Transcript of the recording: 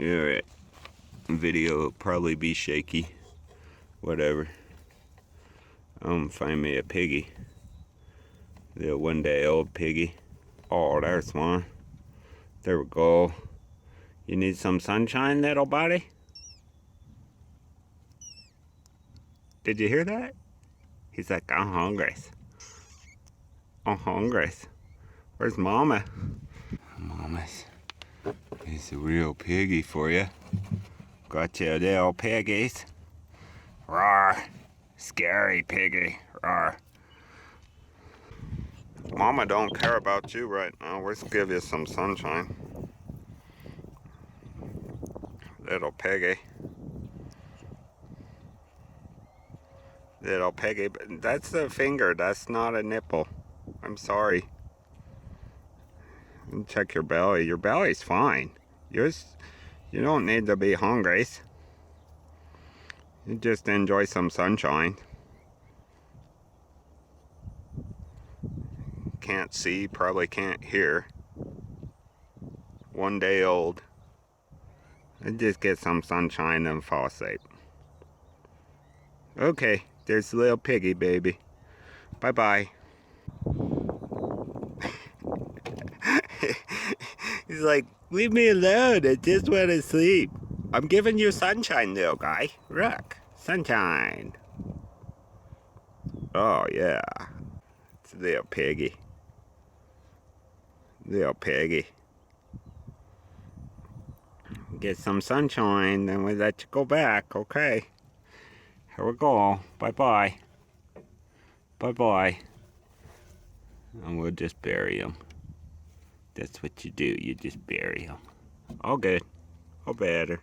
Alright. Video will probably be shaky. Whatever. I'm gonna find me a piggy. The 1-day-old piggy. Oh, there's one. There we go. You need some sunshine, little buddy? Did you hear that? He's like, I'm hungry. I'm hungry. Where's Mama? Mama's. He's a real piggy for you. Got you little piggies. Roar. Scary piggy. Roar. Mama don't care about you right now. Let's give you some sunshine. Little piggy. Little piggy. That's the finger. That's not a nipple. I'm sorry. Check your belly. Your belly's fine. You don't need to be hungry. You just enjoy some sunshine. Can't see, probably can't hear. 1 day old. And just get some sunshine and fall asleep. Okay, there's the little piggy baby. Bye-bye. He's like, leave me alone, I just want to sleep. I'm giving you sunshine, little guy. Look, sunshine. Oh, yeah. It's a little piggy. Little piggy. Get some sunshine, then we let you go back, okay? Here we go. Bye-bye. Bye-bye. And we'll just bury him. That's what you do. You just bury him. All good. All better.